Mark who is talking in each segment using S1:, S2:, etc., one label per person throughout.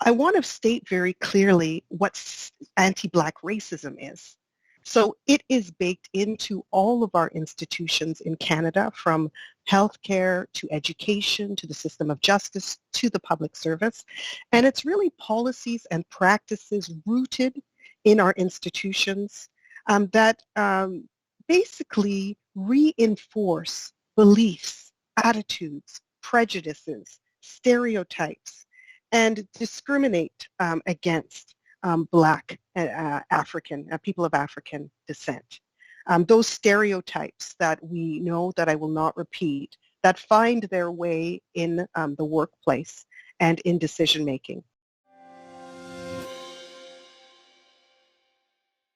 S1: I want to state very clearly what anti-Black racism is. So it is baked into all of our institutions in Canada, from healthcare to education to the system of justice to the public service. And it's really policies and practices rooted in our institutions that basically reinforce beliefs, attitudes, prejudices, stereotypes, and discriminate against Black African, people of African descent. Those stereotypes that we know, that I will not repeat, that find their way in the workplace and in decision making.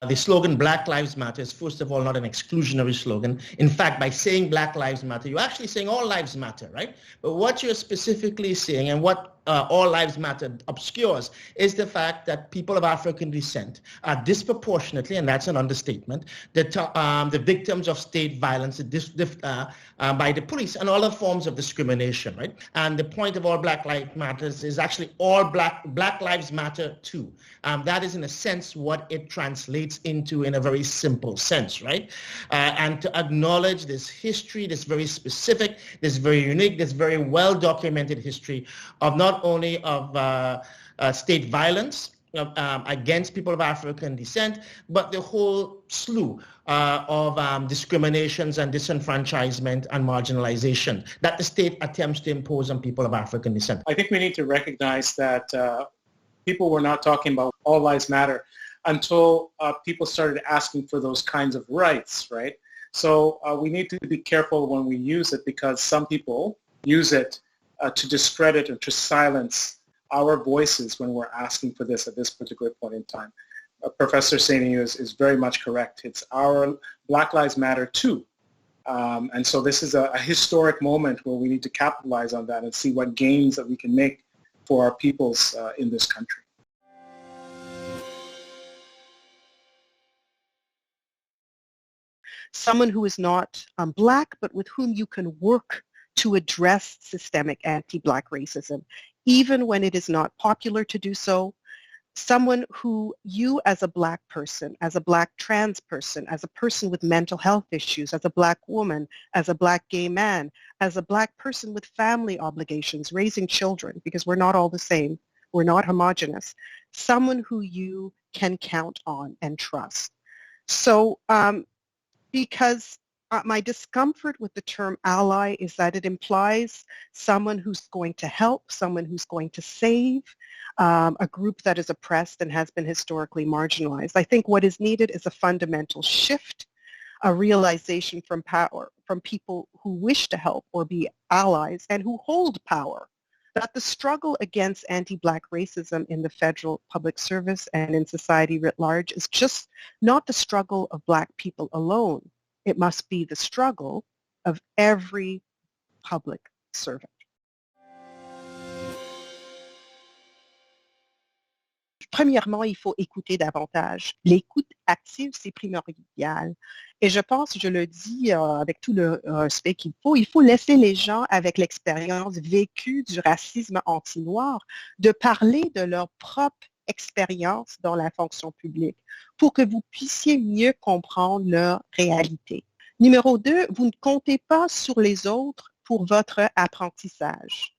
S2: The slogan Black Lives Matter is, first of all, not an exclusionary slogan. In fact, by saying Black Lives Matter, you're actually saying all lives matter, right? But what you're specifically saying, and what all lives matter obscures, is the fact that people of African descent are disproportionately, and that's an understatement, the victims of state violence by the police and other forms of discrimination, right? And the point of all Black Lives Matters is actually all Black Lives Matter too. That is, in a sense, what it translates into in a very simple sense, right? And to acknowledge this history, this very specific, this very unique, this very well-documented history of not only of state violence against people of African descent, but the whole slew of discriminations and disenfranchisement and marginalization that the state attempts to impose on people of African descent.
S3: I think we need to recognize that people were not talking about all lives matter until people started asking for those kinds of rights, right? So we need to be careful when we use it, because some people use it to discredit or to silence our voices when we're asking for this at this particular point in time. Professor Saini is very much correct. It's our Black Lives Matter too. And so this is a historic moment where we need to capitalize on that and see what gains that we can make for our peoples in this country.
S1: Someone who is not Black, but with whom you can work to address systemic anti-Black racism, even when it is not popular to do so. Someone who you, as a Black person, as a Black trans person, as a person with mental health issues, as a Black woman, as a Black gay man, as a Black person with family obligations, raising children, because we're not all the same, we're not homogenous, someone who you can count on and trust. So because my discomfort with the term ally is that it implies someone who's going to help, someone who's going to save a group that is oppressed and has been historically marginalized. I think what is needed is a fundamental shift, a realization from power, from people who wish to help or be allies and who hold power, that the struggle against anti-Black racism in the federal public service and in society writ large is just not the struggle of Black people alone. It must be the struggle of every public servant. Premièrement, il faut écouter davantage. L'écoute active, c'est primordial. Et je pense, je le dis avec tout le respect qu'il faut laisser les gens avec l'expérience vécue du racisme anti-noir de parler de leur propre expérience dans la fonction publique pour que vous puissiez mieux comprendre leur réalité. Numéro 2, vous ne comptez pas sur les autres pour votre apprentissage.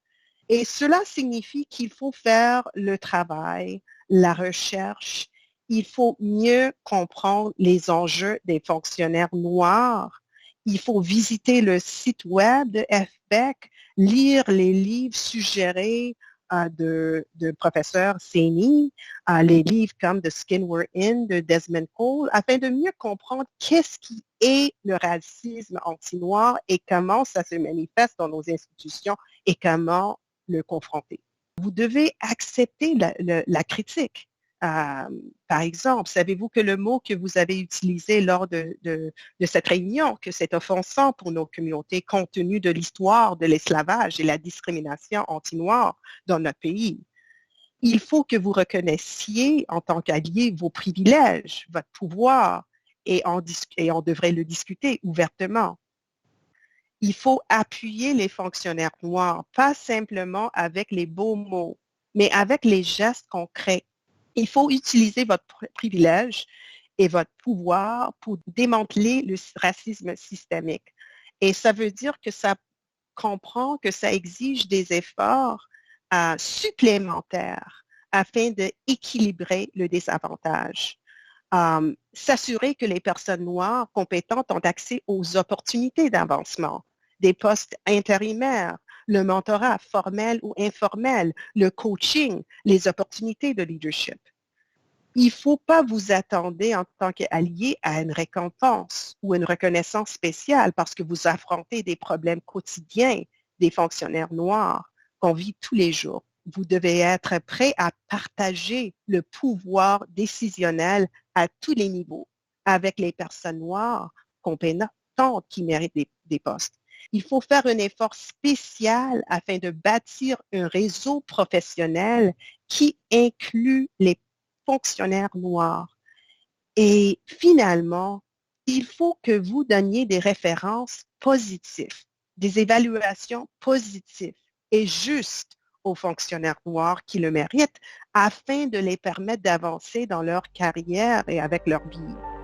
S1: Et cela signifie qu'il faut faire le travail, la recherche, il faut mieux comprendre les enjeux des fonctionnaires noirs, il faut visiter le site web de FBEC, lire les livres suggérés de professeur Saini, les livres comme The Skin We're In de Desmond Cole, afin de mieux comprendre qu'est-ce qui est le racisme anti-noir et comment ça se manifeste dans nos institutions et comment le confronter. Vous devez accepter la critique. Par exemple, savez-vous que le mot que vous avez utilisé lors de cette réunion, que c'est offensant pour nos communautés compte tenu de l'histoire de l'esclavage et la discrimination anti-noire dans notre pays? Il faut que vous reconnaissiez en tant qu'allié vos privilèges, votre pouvoir, et on devrait le discuter ouvertement. Il faut appuyer les fonctionnaires noirs, pas simplement avec les beaux mots, mais avec les gestes concrets. Il faut utiliser votre privilège et votre pouvoir pour démanteler le racisme systémique. Et ça veut dire que ça comprend que ça exige des efforts supplémentaires afin d'équilibrer le désavantage. S'assurer que les personnes noires compétentes ont accès aux opportunités d'avancement, des postes intérimaires, le mentorat formel ou informel, le coaching, les opportunités de leadership. Il ne faut pas vous attendre en tant qu'allié à une récompense ou une reconnaissance spéciale parce que vous affrontez des problèmes quotidiens des fonctionnaires noirs qu'on vit tous les jours. Vous devez être prêt à partager le pouvoir décisionnel à tous les niveaux avec les personnes noires compétentes qui méritent des postes. Il faut faire un effort spécial afin de bâtir un réseau professionnel qui inclut les fonctionnaires noirs. Et finalement, il faut que vous donniez des références positives, des évaluations positives et justes aux fonctionnaires noirs qui le méritent afin de les permettre d'avancer dans leur carrière et avec leur vie.